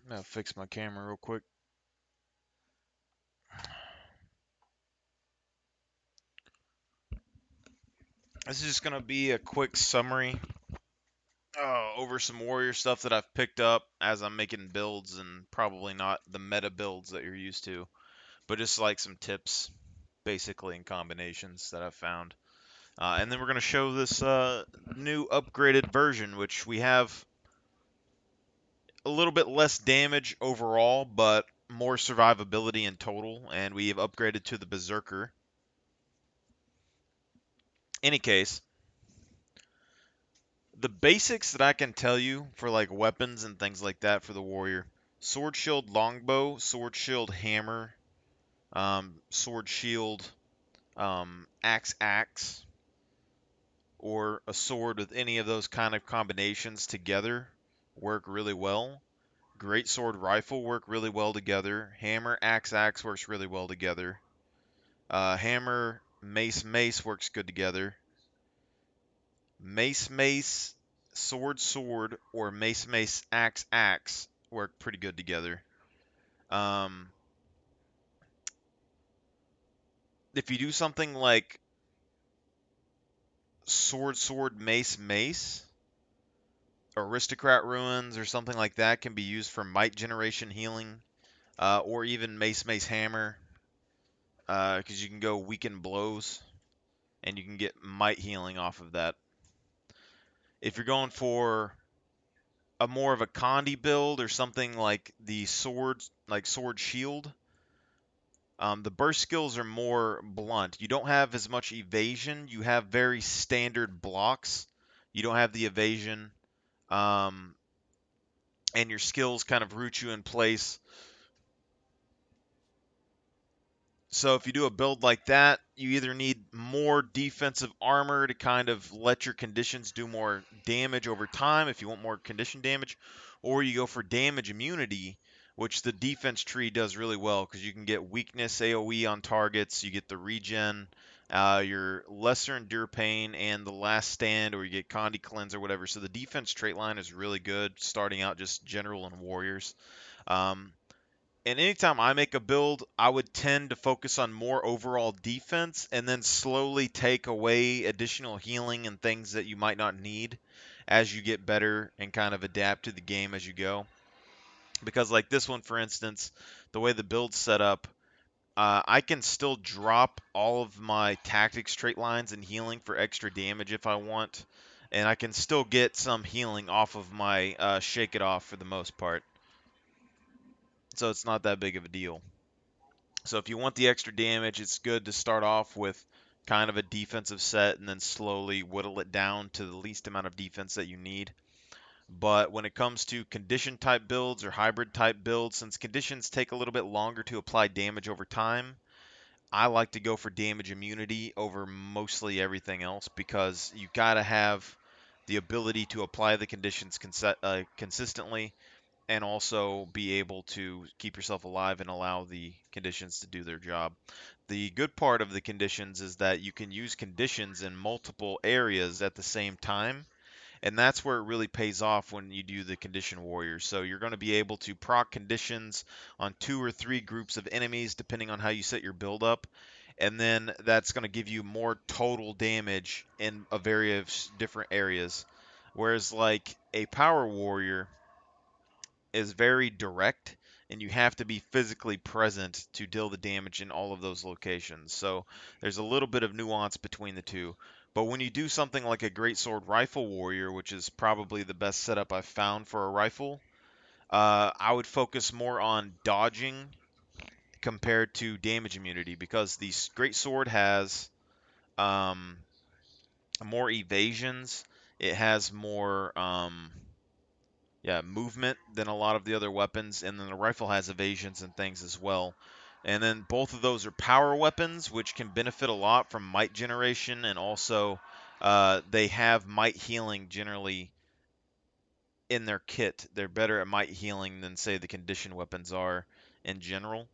I'm gonna fix my camera real quick. This is just gonna be a quick summary over some warrior stuff that I've picked up as I'm making builds, and probably not the meta builds that you're used to, but just like some tips, basically, and combinations that I've found. And then we're gonna show this new upgraded version, which we have a little bit less damage overall, but more survivability in total, and we have upgraded to the Berserker. Any case, the basics that I can tell you for like weapons and things like that for the warrior: sword, shield, longbow, sword, shield, hammer, sword, shield, axe, or a sword with any of those kind of combinations together work really well. Great sword, rifle work really well together. Hammer, axe works really well together. Hammer, mace works good together. Mace, sword, or mace, axe work pretty good together. Um, if you do something like sword, mace, aristocrat ruins or something like that can be used for might generation healing, or even mace, hammer, because you can go weaken blows and you can get might healing off of that. If you're going for a more of a Condi build or something like the swords, like sword shield, the burst skills are more blunt. You don't have as much evasion. You have very standard blocks. You don't have the evasion, um, and your skills kind of root you in place. So if you do a build like that, you either need more defensive armor to kind of let your conditions do more damage over time if you want more condition damage, or you go for damage immunity, which the defense tree does really well because you can get weakness AoE on targets, you get the regen, your lesser endure pain, and the last stand, or you get Condi cleanse or whatever. So the defense trait line is really good starting out just general and warriors. Um, and anytime I make a build, I would tend to focus on more overall defense and then slowly take away additional healing and things that you might not need as you get better and kind of adapt to the game as you go. Because, like this one, for instance, the way the build's set up, I can still drop all of my tactics trait lines and healing for extra damage if I want. And I can still get some healing off of my Shake It Off for the most part. So it's not that big of a deal. So if you want the extra damage, it's good to start off with kind of a defensive set and then slowly whittle it down to the least amount of defense that you need. But when it comes to condition type builds or hybrid type builds, since conditions take a little bit longer to apply damage over time, I like to go for damage immunity over mostly everything else because you got to have the ability to apply the conditions consistently and also be able to keep yourself alive and allow the conditions to do their job. The good part of the conditions is that you can use conditions in multiple areas at the same time, and that's where it really pays off when you do the condition warriors. So you're going to be able to proc conditions on 2 or 3 groups of enemies depending on how you set your build up, and then that's going to give you more total damage in a various different areas. Whereas like a power warrior is very direct, and you have to be physically present to deal the damage in all of those locations. So there's a little bit of nuance between the two. But when you do something like a Great Sword Rifle Warrior, which is probably the best setup I've found for a rifle, I would focus more on dodging compared to damage immunity because the Great Sword has um, more evasions. It has more yeah, movement than a lot of the other weapons, and then the rifle has evasions and things as well. And then both of those are power weapons, which can benefit a lot from might generation, and also they have might healing generally in their kit. They're better at might healing than, say, the condition weapons are in general.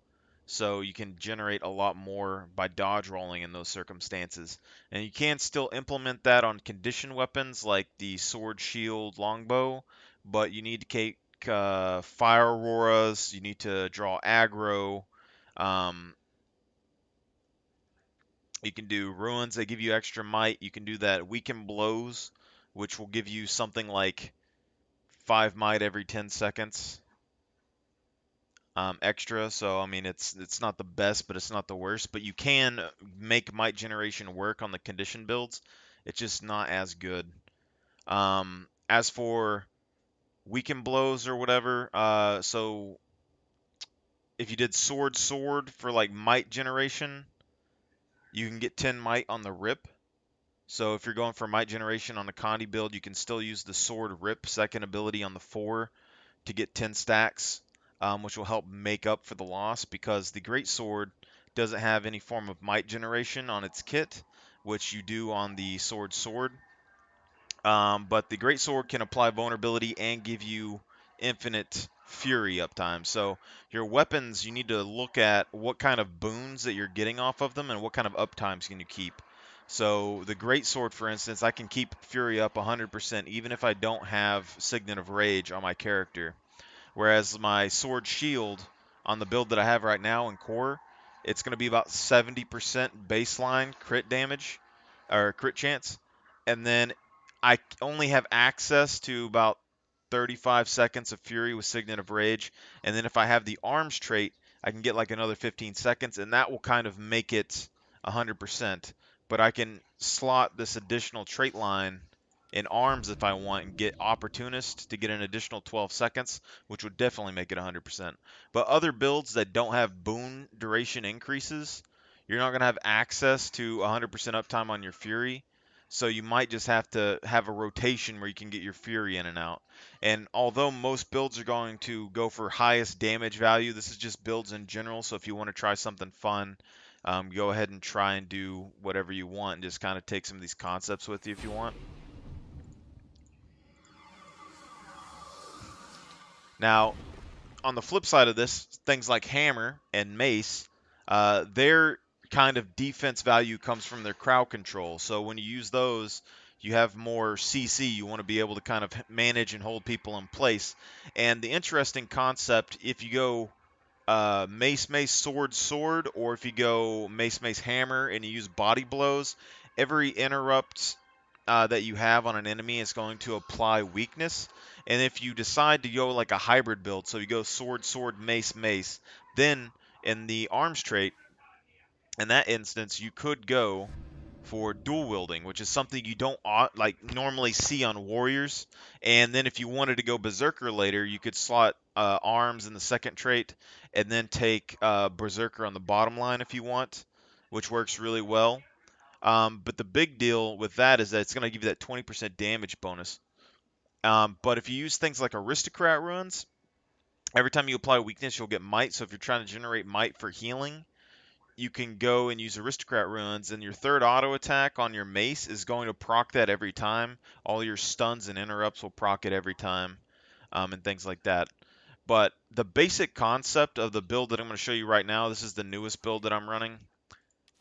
So you can generate a lot more by dodge rolling in those circumstances. And you can still implement that on condition weapons like the sword, shield, longbow, but you need to make fire auroras. You need to draw aggro. Um, you can do ruins that give you extra might. You can do that weaken blows, which will give you something like 5 might every 10 seconds extra. So I mean, it's not the best, but it's not the worst. But you can make might generation work on the condition builds. It's just not as good. As for weaken blows or whatever, so if you did sword for like might generation, you can get 10 might on the rip. So if you're going for might generation on the Condi build, you can still use the sword rip second ability on the 4 to get 10 stacks, which will help make up for the loss because the great sword doesn't have any form of might generation on its kit, which you do on the sword. But the Great Sword can apply vulnerability and give you infinite fury uptime. So your weapons, you need to look at what kind of boons that you're getting off of them and what kind of uptimes can you keep. So the Great Sword, for instance, I can keep fury up 100% even if I don't have Signet of Rage on my character. Whereas my sword shield on the build that I have right now in core, it's going to be about 70% baseline crit damage or crit chance. And then I only have access to about 35 seconds of Fury with Signet of Rage. And then if I have the arms trait, I can get like another 15 seconds, and that will kind of make it 100%. But I can slot this additional trait line in arms if I want and get Opportunist to get an additional 12 seconds, which would definitely make it 100%. But other builds that don't have boon duration increases, you're not going to have access to 100% uptime on your Fury. So you might just have to have a rotation where you can get your Fury in and out. And although most builds are going to go for highest damage value, this is just builds in general. So if you want to try something fun, go ahead and try and do whatever you want and just kind of take some of these concepts with you if you want. Now, on the flip side of this, things like hammer and mace, their kind of defense value comes from their crowd control. So when you use those, you have more CC. You want to be able to kind of manage and hold people in place. And the interesting concept, if you go mace, sword, or if you go mace, hammer, and you use body blows, every interrupt that you have on an enemy is going to apply weakness. And if you decide to go like a hybrid build, so you go sword, mace, then in the arms trait, in that instance, you could go for dual wielding, which is something you don't like normally see on warriors. And then if you wanted to go berserker later, you could slot arms in the second trait, and then take berserker on the bottom line if you want, which works really well. But the big deal with that is that it's going to give you that 20% damage bonus. But if you use things like aristocrat runes, every time you apply weakness, you'll get might. So if you're trying to generate might for healing, you can go and use aristocrat runes, and your third auto attack on your mace is going to proc that every time. All your stuns and interrupts will proc it every time, and things like that. But the basic concept of the build that I'm going to show you right now, this is the newest build that I'm running.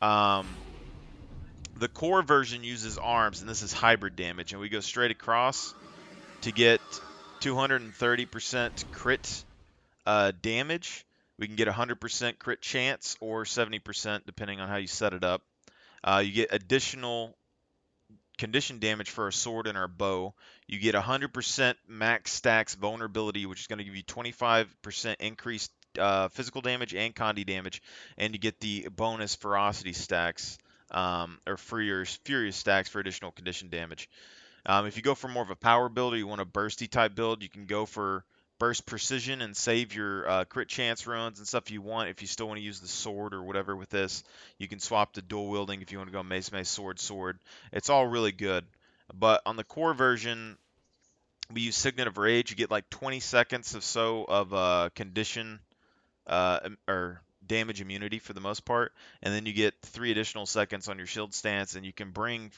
The core version uses arms, and this is hybrid damage, and we go straight across to get 230% crit damage. We can get 100% crit chance or 70% depending on how you set it up. You get additional condition damage for a sword and our bow. You get 100% max stacks vulnerability, which is going to give you 25% increased physical damage and condi damage, and you get the bonus ferocity stacks or furious stacks for additional condition damage. If you go for more of a power build or you want a bursty type build, you can go for burst precision and save your crit chance runs and stuff you want. If you still want to use the sword or whatever with this, you can swap to dual wielding if you want to go mace, sword. It's all really good. But on the core version, we use Signet of Rage. You get like 20 seconds or so of condition or damage immunity for the most part, and then you get 3 additional seconds on your shield stance, and you can bring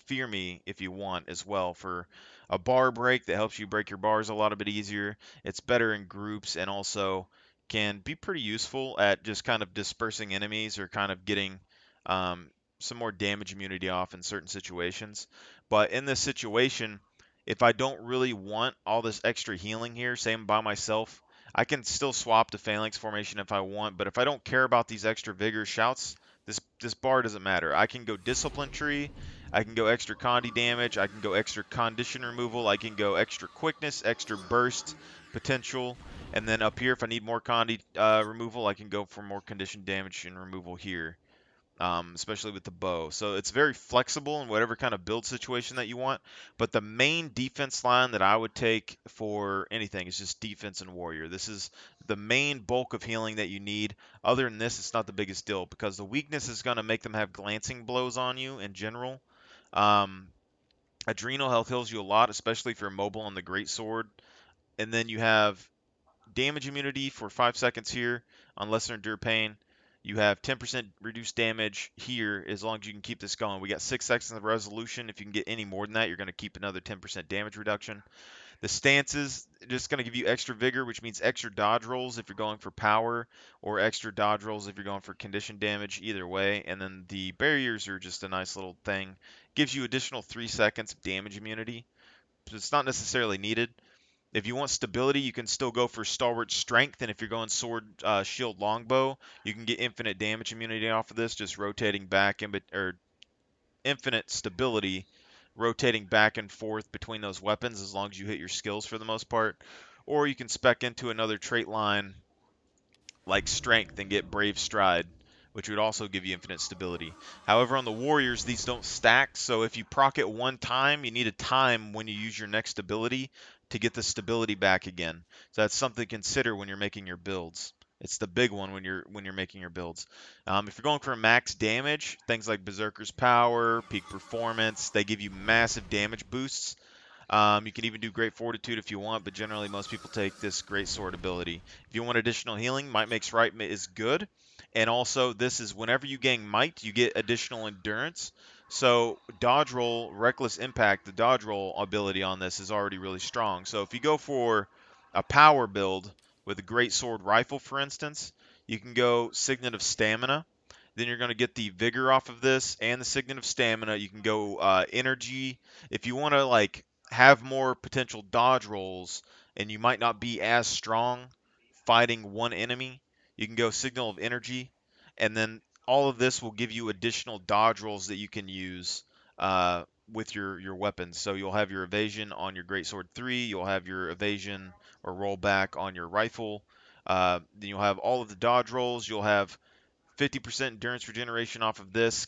Fear Me if you want as well for a bar break that helps you break your bars a lot bit easier. It's better in groups and also can be pretty useful at just kind of dispersing enemies or kind of getting um, some more damage immunity off in certain situations. But in this situation, if I don't really want all this extra healing here, say I'm by myself, I can still swap to Phalanx formation if I want, but if I don't care about these extra vigor shouts, this bar doesn't matter. I can go Discipline Tree, I can go extra Condi damage, I can go extra condition removal, I can go extra quickness, extra burst potential, and then up here if I need more Condi removal, I can go for more condition damage and removal here, especially with the bow. So it's very flexible in whatever kind of build situation that you want. But the main defense line that I would take for anything is just defense and warrior. This is the main bulk of healing that you need. Other than this, it's not the biggest deal because the weakness is going to make them have glancing blows on you in general. Um, Adrenal health heals you a lot, especially if you're mobile on the great sword. And then you have damage immunity for 5 seconds here on lesser endure pain. You have 10% reduced damage here as long as you can keep this going. We got 6 seconds of resolution. If you can get any more than that, you're going to keep another 10% damage reduction. The stances just going to give you extra vigor, which means extra dodge rolls if you're going for power, or extra dodge rolls if you're going for condition damage, either way. And then the barriers are just a nice little thing. Gives you additional 3 seconds of damage immunity. So it's not necessarily needed. If you want stability, you can still go for stalwart strength, and if you're going sword, shield, longbow, you can get infinite damage immunity off of this, just rotating back or infinite stability, rotating back and forth between those weapons as long as you hit your skills for the most part. Or you can spec into another trait line like strength and get brave stride, which would also give you infinite stability. However, on the warriors, these don't stack, so if you proc it one time, you need a time when you use your next ability to get the stability back again. So that's something to consider when you're making your builds. It's the big one when you're making your builds. If you're going for max damage, things like Berserker's Power, Peak Performance, they give you massive damage boosts. You can even do Great Fortitude if you want, but generally most people take this Great Sword ability. If you want additional healing, Might Makes Right is good. And also, this is whenever you gain Might, you get additional Endurance. So, Dodge Roll, Reckless Impact, the Dodge Roll ability on this is already really strong. So, if you go for a power build with a Great Sword Rifle, for instance, you can go Signet of Stamina. Then you're going to get the Vigor off of this and the Signet of Stamina. You can go Energy. If you want to, like, have more potential dodge rolls and you might not be as strong fighting one enemy, you can go Signal of Energy, and then all of this will give you additional dodge rolls that you can use with your weapons. So you'll have your evasion on your Greatsword 3, you'll have your evasion or rollback on your rifle, then you'll have all of the dodge rolls, you'll have 50% endurance regeneration off of this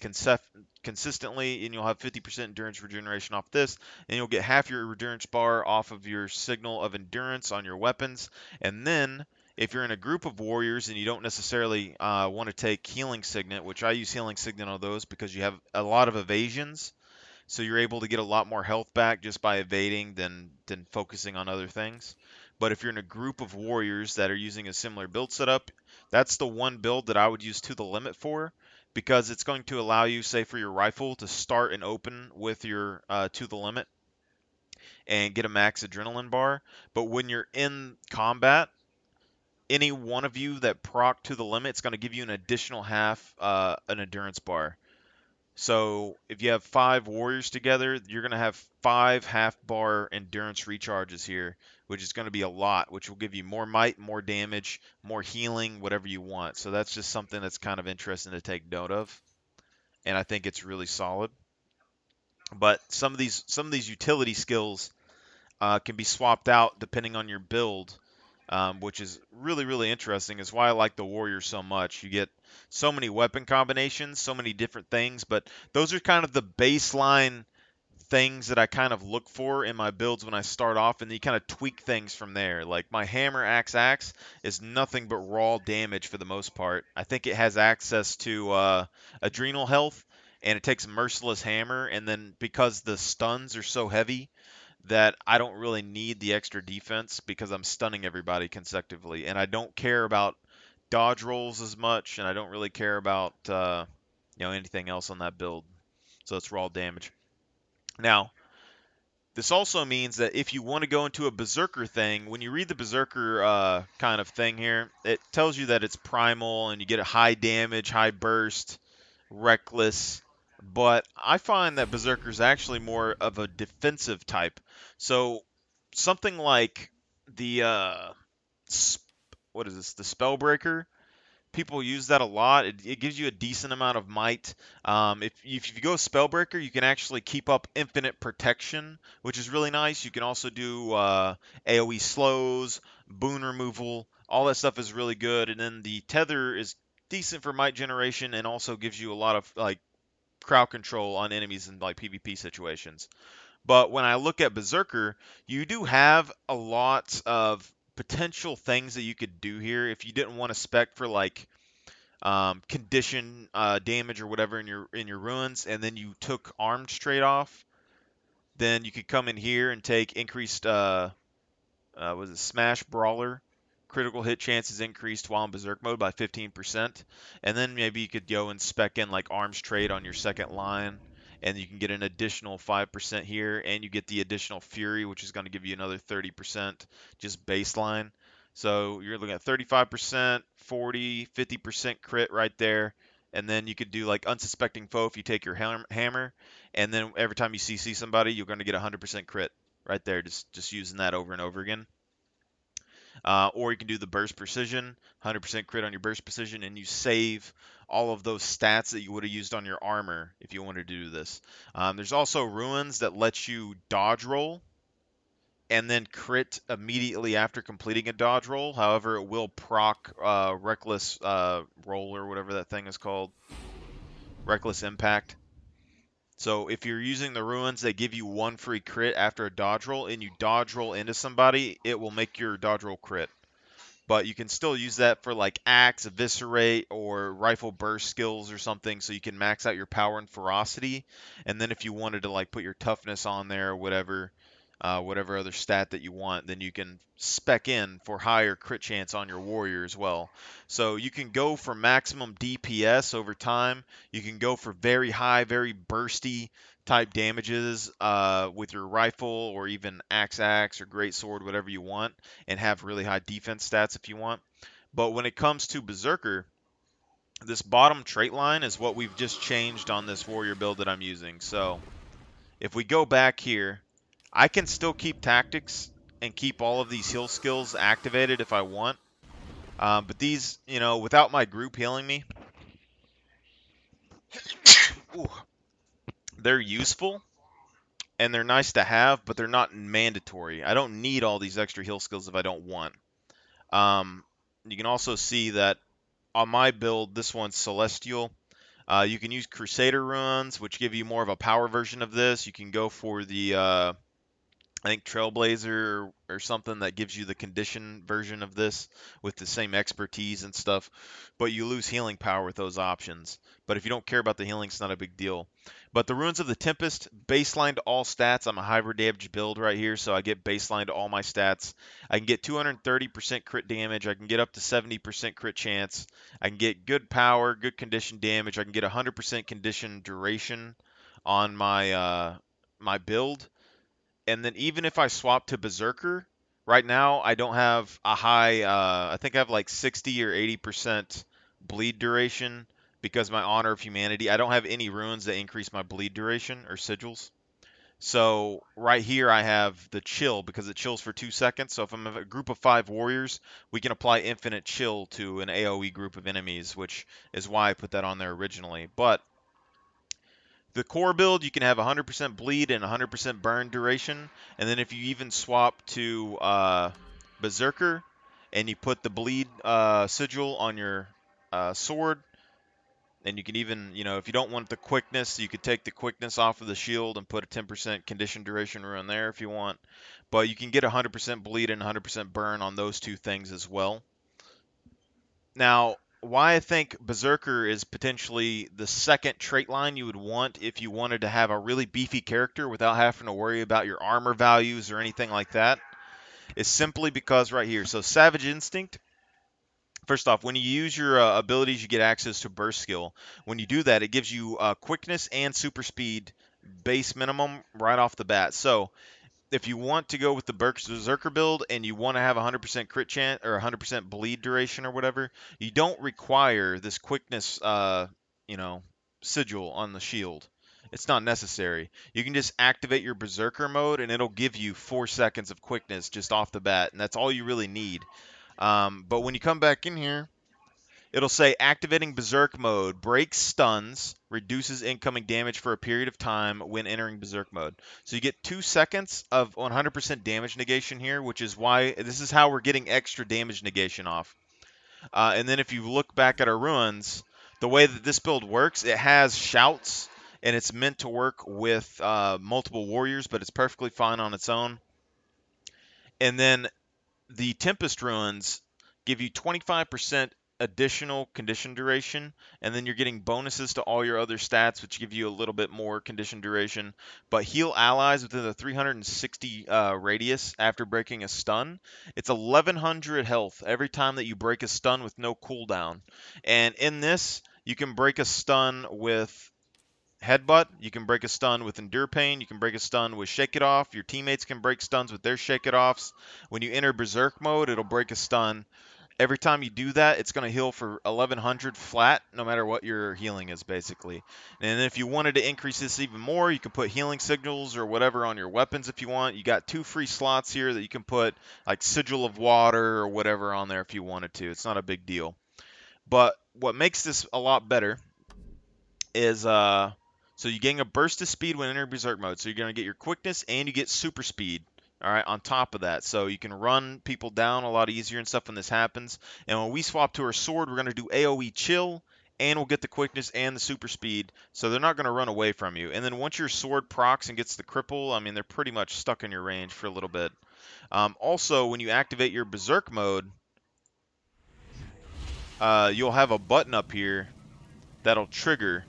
consistently, and you'll have 50% endurance regeneration off this, and you'll get half your endurance bar off of your signal of endurance on your weapons. And then, if you're in a group of warriors and you don't necessarily want to take healing signet, which I use healing signet on those because you have a lot of evasions, so you're able to get a lot more health back just by evading than focusing on other things. But if you're in a group of warriors that are using a similar build setup, that's the one build that I would use To the Limit for, because it's going to allow you, say for your rifle, to start and open with your To the Limit and get a max adrenaline bar. But when you're in combat, any one of you that proc To the Limit is going to give you an additional half an endurance bar. So if you have 5 warriors together, you're going to have 5 half-bar endurance recharges here, which is going to be a lot, which will give you more might, more damage, more healing, whatever you want. So that's just something that's kind of interesting to take note of, and I think it's really solid. But some of these utility skills can be swapped out depending on your build, which is really, really interesting. Is why I like the warrior so much. You get so many weapon combinations, so many different things, but those are kind of the baseline things that I kind of look for in my builds when I start off, and then you kind of tweak things from there. Like my hammer axe is nothing but raw damage for the most part. I think it has access to adrenal health, and it takes merciless hammer, and then because the stuns are so heavy, that I don't really need the extra defense because I'm stunning everybody consecutively, and I don't care about dodge rolls as much, and I don't really care about anything else on that build. So it's raw damage. Now, this also means that if you want to go into a berserker thing, when you read the berserker kind of thing here, it tells you that it's primal and you get a high damage, high burst, reckless, but I find that Berserker's actually more of a defensive type. So something like the what is this? The Spellbreaker. People use that a lot. It gives you a decent amount of might. If you go Spellbreaker, you can actually keep up infinite protection, which is really nice. You can also do AoE slows, boon removal. All that stuff is really good. And then the Tether is decent for might generation and also gives you a lot of like crowd control on enemies in like PvP situations. But when I look at Berserker, you do have a lot of potential things that you could do here if you didn't want to spec for like condition damage or whatever in your ruins, and then you took armed straight off. Then you could come in here and take increased was it Smash Brawler? Critical hit chances increased while in Berserk mode by 15%. And then maybe you could go and spec in like Arms Trade on your second line, and you can get an additional 5% here, and you get the additional Fury, which is going to give you another 30% just baseline. So you're looking at 35%, 40, 50% crit right there. And then you could do like Unsuspecting Foe if you take your hammer, and then every time you CC somebody, you're going to get 100% crit right there, just using that over and over again. Or you can do the burst precision, 100% crit on your burst precision, and you save all of those stats that you would have used on your armor if you wanted to do this. There's also ruins that let you dodge roll and then crit immediately after completing a dodge roll. However, it will proc reckless roll or whatever that thing is called, reckless impact. So if you're using the ruins, they give you one free crit after a dodge roll, and you dodge roll into somebody, it will make your dodge roll crit. But you can still use that for like axe, eviscerate, or rifle burst skills or something, so you can max out your power and ferocity. And then if you wanted to like put your toughness on there or whatever, whatever other stat that you want, then you can spec in for higher crit chance on your warrior as well. So you can go for maximum DPS over time. You can go for very high, very bursty type damages with your rifle or even axe or great sword, whatever you want, and have really high defense stats if you want. But when it comes to Berserker, this bottom trait line is what we've just changed on this warrior build that I'm using. So if we go back here, I can still keep tactics and keep all of these heal skills activated if I want. But these, without my group healing me, ooh, they're useful and they're nice to have, but they're not mandatory. I don't need all these extra heal skills if I don't want. You can also see that on my build, this one's Celestial. You can use Crusader runes, which give you more of a power version of this. You can go for the I think Trailblazer or something that gives you the condition version of this with the same expertise and stuff, but you lose healing power with those options. But if you don't care about the healing, it's not a big deal. But the Runes of the Tempest, baseline to all stats. I'm a hybrid damage build right here, so I get baseline to all my stats. I can get 230% crit damage. I can get up to 70% crit chance. I can get good power, good condition damage. I can get 100% condition duration on my build. And then even if I swap to Berserker, right now I don't have a high. I think I have like 60 or 80% bleed duration because my Honor of Humanity. I don't have any runes that increase my bleed duration or sigils. So right here I have the chill because it chills for 2 seconds. So if I'm a group of 5 warriors, we can apply infinite chill to an AoE group of enemies, which is why I put that on there originally. But the core build, you can have 100% bleed and 100% burn duration. And then if you even swap to Berserker and you put the bleed sigil on your sword, and you can even, if you don't want the quickness, you could take the quickness off of the shield and put a 10% condition duration rune there if you want. But you can get 100% bleed and 100% burn on those two things as well. Now, why I think Berserker is potentially the second trait line you would want if you wanted to have a really beefy character without having to worry about your armor values or anything like that is simply because right here. So Savage Instinct, first off, when you use your abilities, you get access to burst skill. When you do that, it gives you quickness and super speed base minimum right off the bat. So if you want to go with the Berserker build and you want to have 100% crit chance or 100% bleed duration or whatever, you don't require this quickness, sigil on the shield. It's not necessary. You can just activate your Berserker mode, and it'll give you 4 seconds of quickness just off the bat, and that's all you really need. But when you come back in here, it'll say activating Berserk mode, breaks stuns, reduces incoming damage for a period of time when entering Berserk mode. So you get 2 seconds of 100% damage negation here, which is why this is how we're getting extra damage negation off. And then if you look back at our ruins, the way that this build works, it has shouts, and it's meant to work with multiple warriors, but it's perfectly fine on its own. And then the Tempest ruins give you 25% additional condition duration, and then you're getting bonuses to all your other stats, which give you a little bit more condition duration. But heal allies within the 360 radius after breaking a stun. It's 1100 health every time that you break a stun with no cooldown. And in this, you can break a stun with Headbutt, you can break a stun with Endure Pain, you can break a stun with Shake It Off, your teammates can break stuns with their Shake It Offs. When you enter Berserk mode, it'll break a stun. Every time you do that, it's going to heal for 1100 flat, no matter what your healing is, basically. And if you wanted to increase this even more, you can put healing signals or whatever on your weapons if you want. You got 2 free slots here that you can put, like Sigil of Water or whatever on there if you wanted to. It's not a big deal. But what makes this a lot better is so you gain a burst of speed when entering Berserk mode. So you're going to get your quickness and you get super speed. All right, on top of that, so you can run people down a lot easier and stuff when this happens. And when we swap to our sword, we're going to do AoE chill, and we'll get the quickness and the super speed, so they're not going to run away from you. And then once your sword procs and gets the cripple, I mean, they're pretty much stuck in your range for a little bit. Also, when you activate your Berserk mode, you'll have a button up here that'll trigger,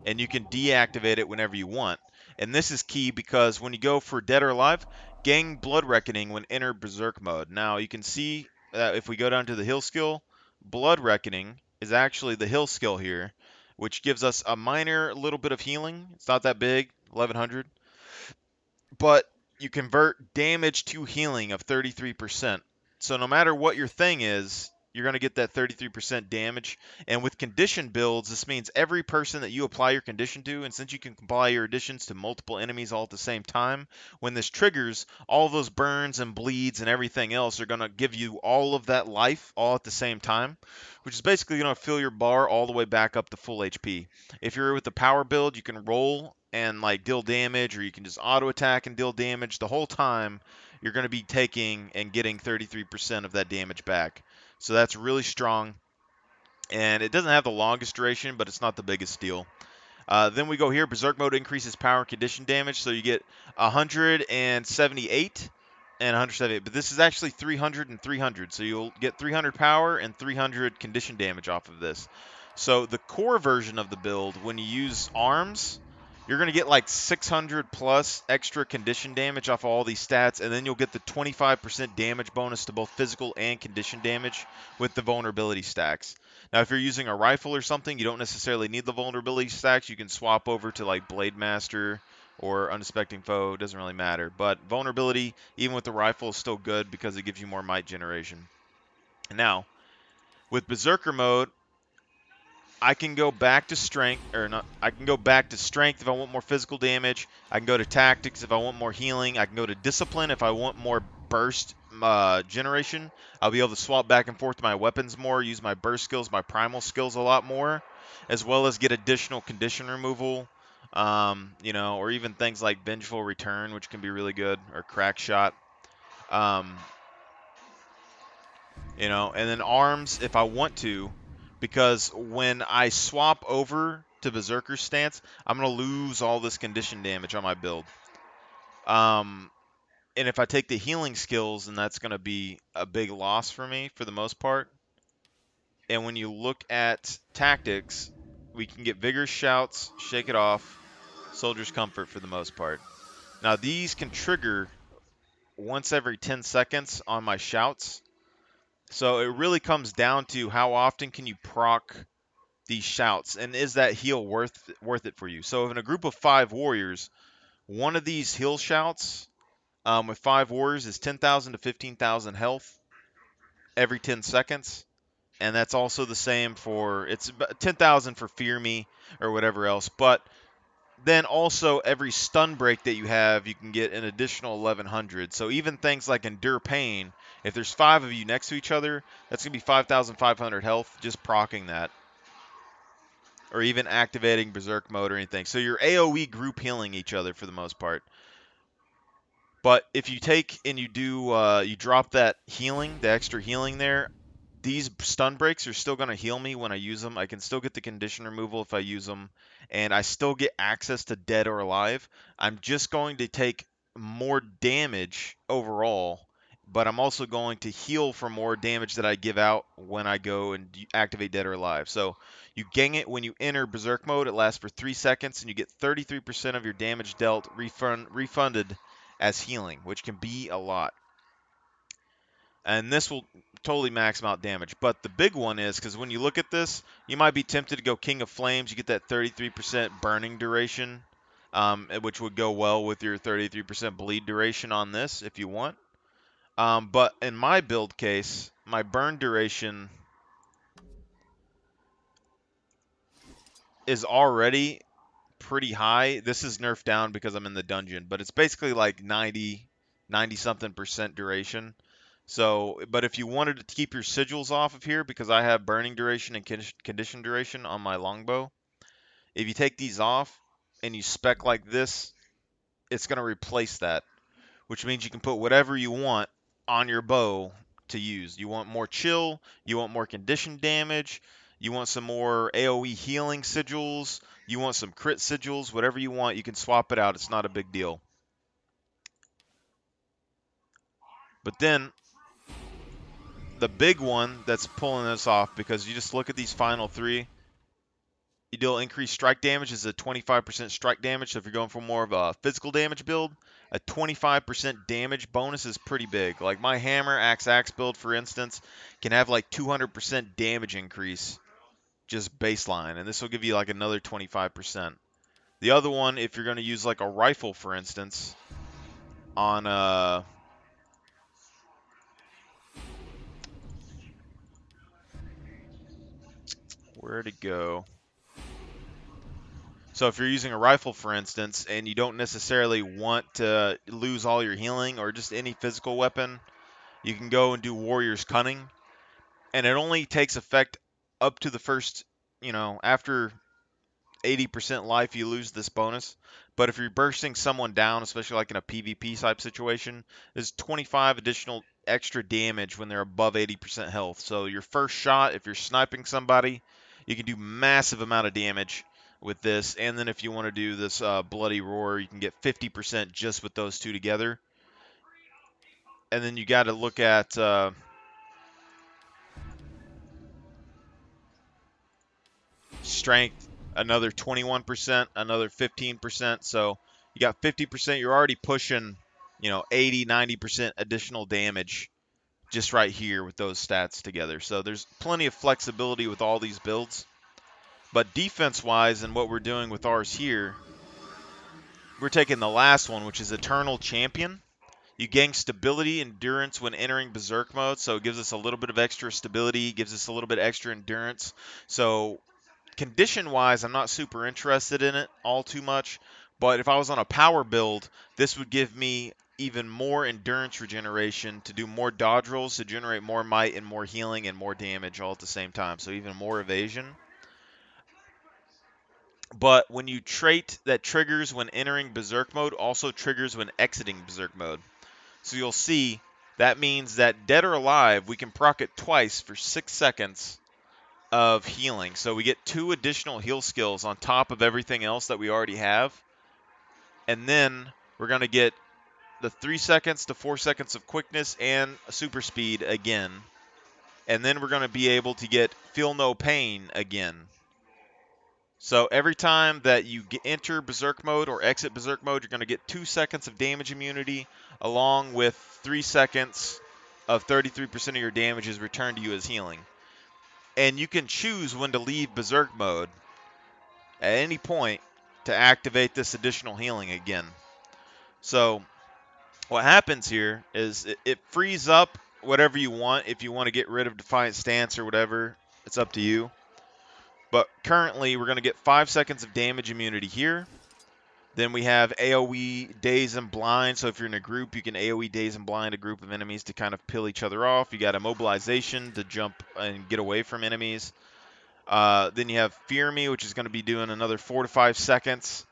and you can deactivate it whenever you want. And this is key because when you go for Dead or Alive, gain Blood Reckoning when enter Berserk mode. Now you can see that if we go down to the heal skill, Blood Reckoning is actually the heal skill here, which gives us a minor little bit of healing. It's not that big, 1100, but you convert damage to healing of 33%. So no matter what your thing is, you're going to get that 33% damage. And with condition builds, this means every person that you apply your condition to, and since you can apply your additions to multiple enemies all at the same time, when this triggers, all those burns and bleeds and everything else are going to give you all of that life all at the same time, which is basically going to fill your bar all the way back up to full HP. If you're with the power build, you can roll and like deal damage, or you can just auto attack and deal damage. The whole time you're going to be taking and getting 33% of that damage back. So that's really strong. And it doesn't have the longest duration, but it's not the biggest deal. Then we go here. Berserk mode increases power and condition damage, so you get 178 and 178. But this is actually 300 and 300, so you'll get 300 power and 300 condition damage off of this. So the core version of the build, when you use arms, you're going to get like 600 plus extra condition damage off all these stats, and then you'll get the 25% damage bonus to both physical and condition damage with the vulnerability stacks. Now, if you're using a rifle or something, you don't necessarily need the vulnerability stacks. You can swap over to like Blade Master or Unsuspecting Foe. It doesn't really matter. But vulnerability, even with the rifle, is still good because it gives you more might generation. Now, with Berserker mode, I can go back to strength, or not. I can go back to strength if I want more physical damage. I can go to tactics if I want more healing. I can go to discipline if I want more burst generation. I'll be able to swap back and forth to my weapons more, use my burst skills, my primal skills a lot more, as well as get additional condition removal. Or even things like vengeful return, which can be really good, or crack shot. Um, and then arms if I want to, because when I swap over to Berserker stance, I'm going to lose all this condition damage on my build. And if I take the healing skills, then that's going to be a big loss for me for the most part. And when you look at tactics, we can get Vigorous Shouts, Shake It Off, Soldier's Comfort for the most part. Now, these can trigger once every 10 seconds on my shouts. So it really comes down to how often can you proc these shouts, and is that heal worth it for you? So if in a group of 5 warriors, one of these heal shouts with 5 warriors is 10,000 to 15,000 health every 10 seconds. and that's also the same for it's about 10,000 for Fear Me or whatever else. But then also every stun break that you have, you can get an additional 1100. So even things like Endure Pain, if there's 5 of you next to each other, that's going to be 5,500 health just procking that. Or even activating Berserk Mode or anything. So you're AoE group healing each other for the most part. But if you take and you do, you drop that healing, the extra healing there, these stun breaks are still going to heal me when I use them. I can still get the condition removal if I use them, and I still get access to Dead or Alive. I'm just going to take more damage overall, but I'm also going to heal for more damage that I give out when I go and activate Dead or Alive. So you gang it when you enter Berserk mode. It lasts for 3 seconds, and you get 33% of your damage dealt refunded as healing, which can be a lot. And this will totally max out damage. But the big one is, because when you look at this, you might be tempted to go King of Flames. You get that 33% burning duration, which would go well with your 33% bleed duration on this if you want. But in my build case, my burn duration is already pretty high. This is nerfed down because I'm in the dungeon, but it's basically like 90 something percent duration. So, but if you wanted to keep your sigils off of here, because I have burning duration and condition duration on my longbow, if you take these off and you spec like this, it's going to replace that, which means you can put whatever you want on your bow to use. You want more chill, you want more condition damage, you want some more AoE healing sigils, you want some crit sigils, whatever you want, you can swap it out. It's not a big deal. But then the big one that's pulling this off, because you just look at these final 3, you deal increased strike damage is a 25% strike damage. So if you're going for more of a physical damage build, a 25% damage bonus is pretty big. Like my hammer axe build, for instance, can have like 200% damage increase just baseline, and this will give you like another 25%. The other one, if you're going to use like a rifle, for instance, on where'd it go? So if you're using a rifle, for instance, and you don't necessarily want to lose all your healing or just any physical weapon, you can go and do Warrior's Cunning, and it only takes effect up to the first, after 80% life, you lose this bonus. But if you're bursting someone down, especially like in a PvP type situation, there's 25 additional extra damage when they're above 80% health. So your first shot, if you're sniping somebody, you can do massive amount of damage with this. And then if you want to do this Bloody Roar, you can get 50% just with those two together. And then you got to look at strength, another 21%, another 15%. So you got 50%. You're already pushing, 80, 90% additional damage just right here with those stats together. So there's plenty of flexibility with all these builds. But defense-wise, and what we're doing with ours here, we're taking the last one, which is Eternal Champion. You gain stability, endurance when entering Berserk mode, so it gives us a little bit of extra stability, gives us a little bit extra endurance. So condition-wise, I'm not super interested in it all too much, but if I was on a power build, this would give me even more endurance regeneration to do more dodge rolls to generate more might and more healing and more damage all at the same time, so even more evasion. But when you trait that triggers when entering Berserk mode, also triggers when exiting Berserk mode. So you'll see that means that Dead or Alive, we can proc it twice for 6 seconds of healing. So we get 2 additional heal skills on top of everything else that we already have. And then we're going to get the 3 seconds to 4 seconds of quickness and super speed again. And then we're going to be able to get Feel No Pain again. So every time that you enter Berserk mode or exit Berserk mode, you're going to get 2 seconds of damage immunity along with 3 seconds of 33% of your damage is returned to you as healing. And you can choose when to leave Berserk mode at any point to activate this additional healing again. So what happens here is it frees up whatever you want. If you want to get rid of Defiant Stance or whatever, it's up to you. But currently, we're going to get 5 seconds of damage immunity here. Then we have AoE Daze and Blind. So if you're in a group, you can AoE Daze and Blind a group of enemies to kind of peel each other off. You got Immobilization to jump and get away from enemies. Then you have Fear Me, which is going to be doing another 4 to 5 seconds,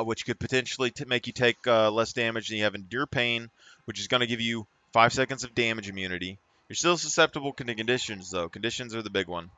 which could potentially make you take less damage. Then you have Endure Pain, which is going to give you 5 seconds of damage immunity. You're still susceptible to conditions, though. Conditions are the big one.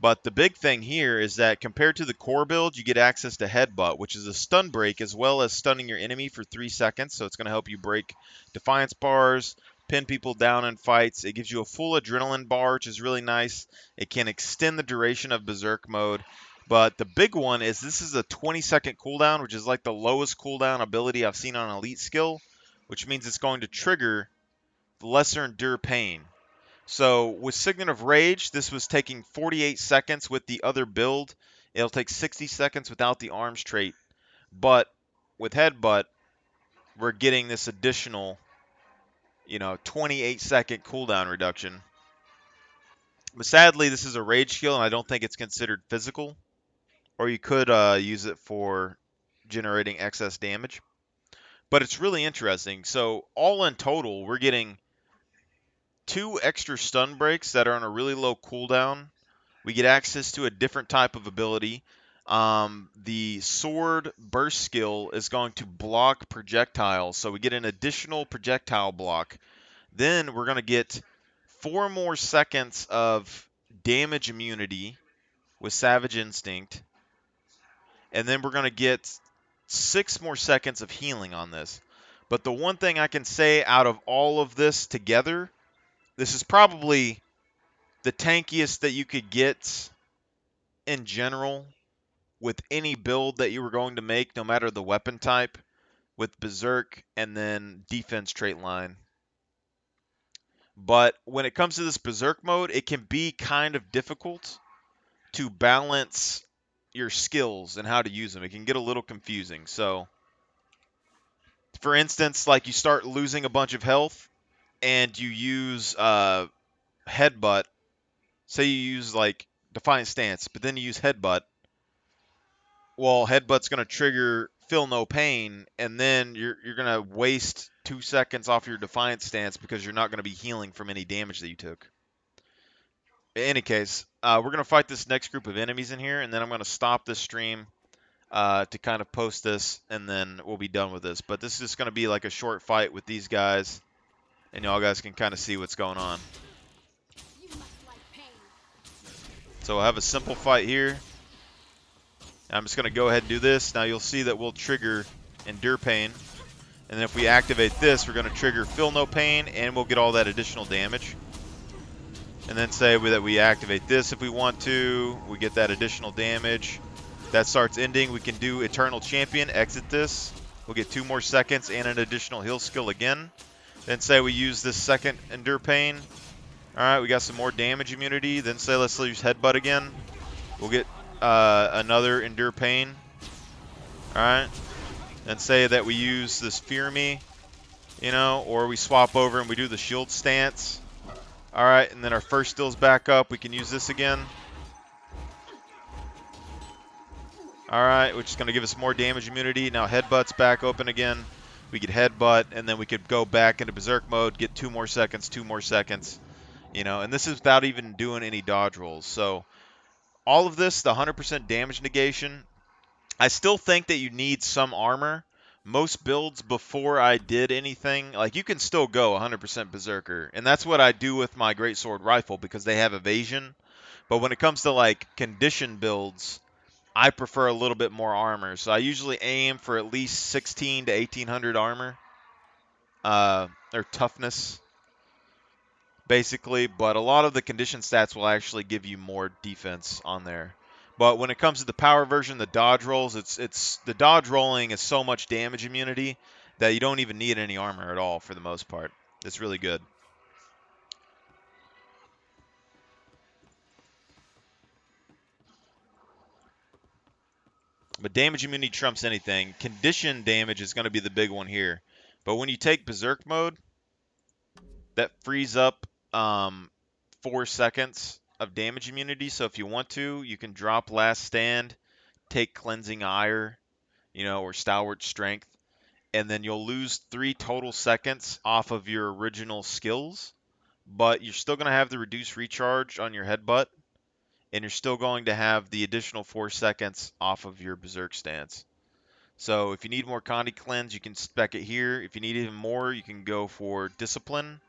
But the big thing here is that compared to the core build, you get access to Headbutt, which is a stun break as well as stunning your enemy for 3 seconds. So it's going to help you break Defiance bars, pin people down in fights. It gives you a full Adrenaline bar, which is really nice. It can extend the duration of Berserk mode. But the big one is this is a 20-second cooldown, which is like the lowest cooldown ability I've seen on an elite skill, which means it's going to trigger Lesser Endure Pain. So with Signet of Rage, this was taking 48 seconds with the other build. It'll take 60 seconds without the arms trait. But with Headbutt, we're getting this additional, 28-second cooldown reduction. But sadly, this is a rage skill, and I don't think it's considered physical. Or you could use it for generating excess damage. But it's really interesting. So all in total, we're getting 2 extra stun breaks that are on a really low cooldown. We get access to a different type of ability. The sword burst skill is going to block projectiles, so we get an additional projectile block. Then we're going to get 4 more seconds of damage immunity with Savage Instinct. And then we're going to get 6 more seconds of healing on this. But the one thing I can say out of all of this together, this is probably the tankiest that you could get in general with any build that you were going to make, no matter the weapon type, with Berserk and then defense trait line. But when it comes to this Berserk mode, it can be kind of difficult to balance your skills and how to use them. It can get a little confusing. So, for instance, like you start losing a bunch of health and you use Headbutt. Say you use like Defiant Stance, but then you use Headbutt. Well, Headbutt's going to trigger Feel No Pain, and then you're going to waste 2 seconds off your Defiant Stance because you're not going to be healing from any damage that you took. In any case, we're going to fight this next group of enemies in here, and then I'm going to stop this stream to kind of post this, and then we'll be done with this. But this is just going to be like a short fight with these guys, and y'all guys can kind of see what's going on. So we'll have a simple fight here. I'm just going to go ahead and do this. Now you'll see that we'll trigger Endure Pain. And then if we activate this, we're going to trigger Feel No Pain, and we'll get all that additional damage. And then say that we activate this if we want to. We get that additional damage. That starts ending. We can do Eternal Champion, exit this. We'll get 2 more seconds and an additional heal skill again. Then say we use this second Endure Pain. Alright, we got some more damage immunity. Then say let's use Headbutt again. We'll get another Endure Pain. Alright. And say that we use this Fear Me, or we swap over and we do the Shield Stance. Alright, and then our first skill's back up. We can use this again. Alright, which is going to give us more damage immunity. Now Headbutt's back open again. We get Headbutt, and then we could go back into Berserk mode, get 2 more seconds, 2 more seconds. And this is without even doing any dodge rolls. So all of this, the 100% damage negation, I still think that you need some armor. Most builds before I did anything, like you can still go 100% Berserker. And that's what I do with my Greatsword Rifle because they have evasion. But when it comes to like condition builds, I prefer a little bit more armor. So I usually aim for at least 16 to 1800 armor. Or toughness, basically. But a lot of the condition stats will actually give you more defense on there. But when it comes to the power version, the dodge rolls, it's the dodge rolling is so much damage immunity that you don't even need any armor at all for the most part. It's really good. But damage immunity trumps anything. Condition damage is going to be the big one here. But when you take Berserk mode, that frees up 4 seconds of damage immunity. So if you want to, you can drop Last Stand, take Cleansing Ire, or Stalwart Strength, and then you'll lose 3 total seconds off of your original skills, but you're still going to have the reduced recharge on your headbutt, and you're still going to have the additional 4 seconds off of your Berserk stance. So if you need more Condi Cleanse, you can spec it here. If you need even more, you can go for Discipline,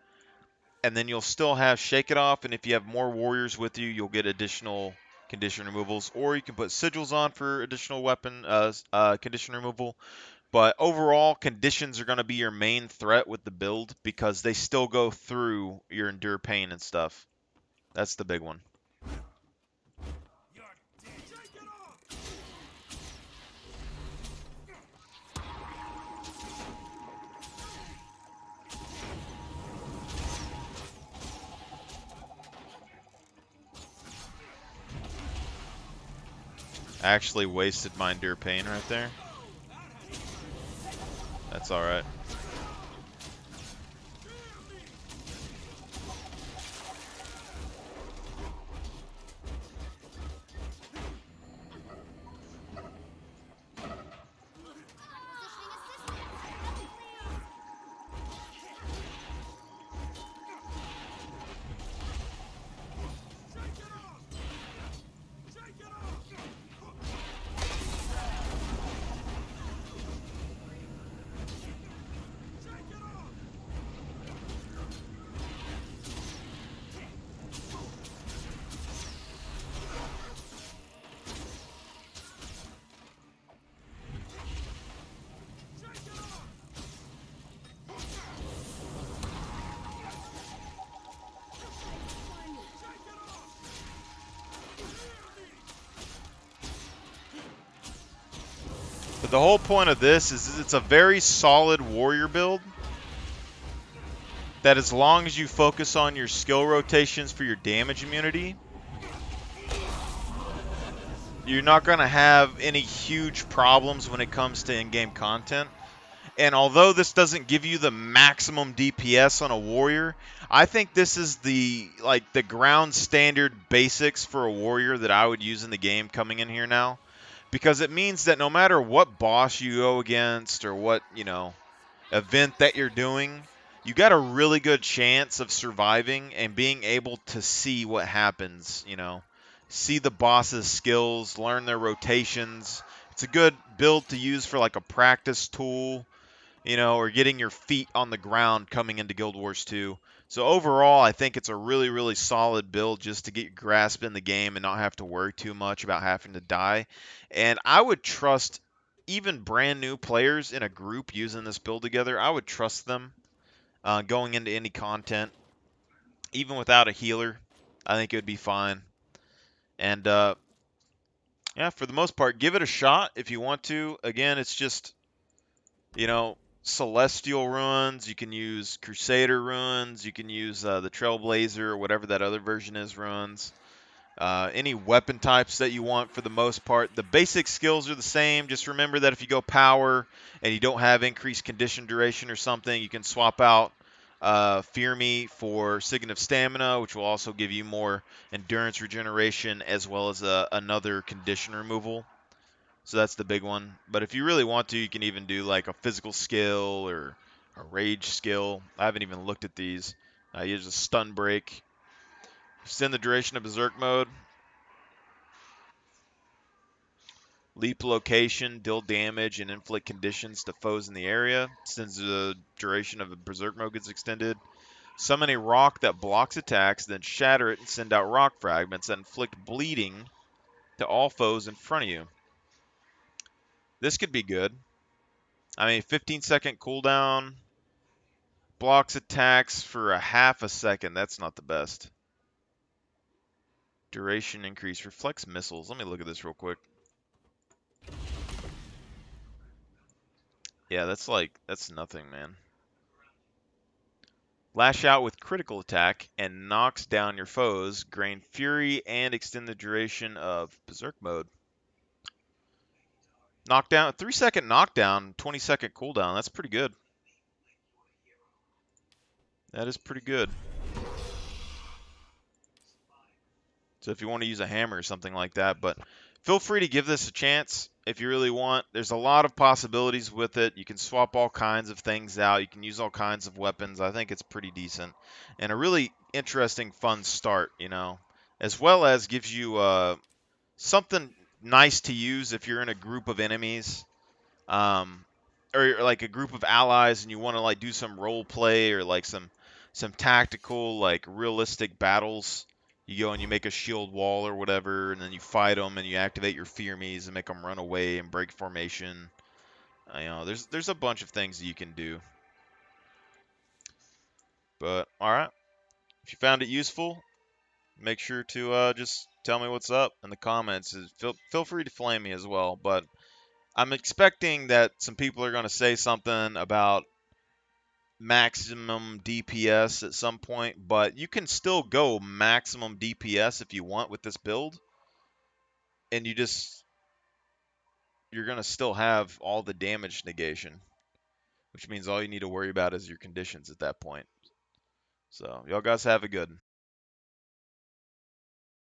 and then you'll still have Shake It Off, and if you have more warriors with you, you'll get additional condition removals, or you can put Sigils on for additional weapon condition removal. But overall, conditions are going to be your main threat with the build because they still go through your Endure Pain and stuff. That's the big one. I actually wasted my Endure Pain right there. That's alright. But the whole point of this is it's a very solid warrior build that as long as you focus on your skill rotations for your damage immunity, you're not going to have any huge problems when it comes to in-game content. And although this doesn't give you the maximum DPS on a warrior, I think this is the ground standard basics for a warrior that I would use in the game coming in here now. Because it means that no matter what boss you go against or what, event that you're doing, you got a really good chance of surviving and being able to see what happens, see the boss's skills, learn their rotations. It's a good build to use for like a practice tool, or getting your feet on the ground coming into Guild Wars 2. So overall, I think it's a really, really solid build just to get your grasp in the game and not have to worry too much about having to die. And I would trust even brand new players in a group using this build together. I would trust them going into any content, even without a healer. I think it would be fine. And yeah, for the most part, give it a shot if you want to. Again, it's just Celestial runes. You can use Crusader runes. You can use the Trailblazer or whatever that other version is runes. Any weapon types that you want for the most part. The basic skills are the same. Just remember that if you go power and you don't have increased condition duration or something, you can swap out Fear Me for Signet of Stamina, which will also give you more endurance regeneration as well as another condition removal. So that's the big one. But if you really want to, you can even do like a physical skill or a rage skill. I haven't even looked at these. Use a stun break. Extend the duration of berserk mode. Leap location, deal damage, and inflict conditions to foes in the area. Since the duration of the berserk mode gets extended. Summon a rock that blocks attacks, then shatter it and send out rock fragments that inflict bleeding to all foes in front of you. This could be good. I mean, 15-second cooldown. Blocks attacks for a half a second. That's not the best. Duration increase. Reflects missiles. Let me look at this real quick. Yeah, that's nothing, man. Lash out with critical attack and knocks down your foes. Gain fury and extend the duration of berserk mode. Knockdown, 3-second knockdown, 20-second cooldown. That's pretty good. That is pretty good. So if you want to use a hammer or something like that, but feel free to give this a chance if you really want. There's a lot of possibilities with it. You can swap all kinds of things out. You can use all kinds of weapons. I think it's pretty decent and a really interesting, fun start, as well as gives you something nice to use if you're in a group of enemies, um, or like a group of allies, and you want to like do some role play or like some tactical, like realistic battles. You go and you make a shield wall or whatever, and then you fight them, and you activate your fear me's and make them run away and break formation. There's a bunch of things that you can do. But all right, if you found it useful, make sure to just tell me what's up in the comments. Feel free to flame me as well. But I'm expecting that some people are going to say something about maximum DPS at some point, but you can still go maximum DPS if you want with this build, and you're going to still have all the damage negation, which means all you need to worry about is your conditions at that point. So, y'all guys have a good.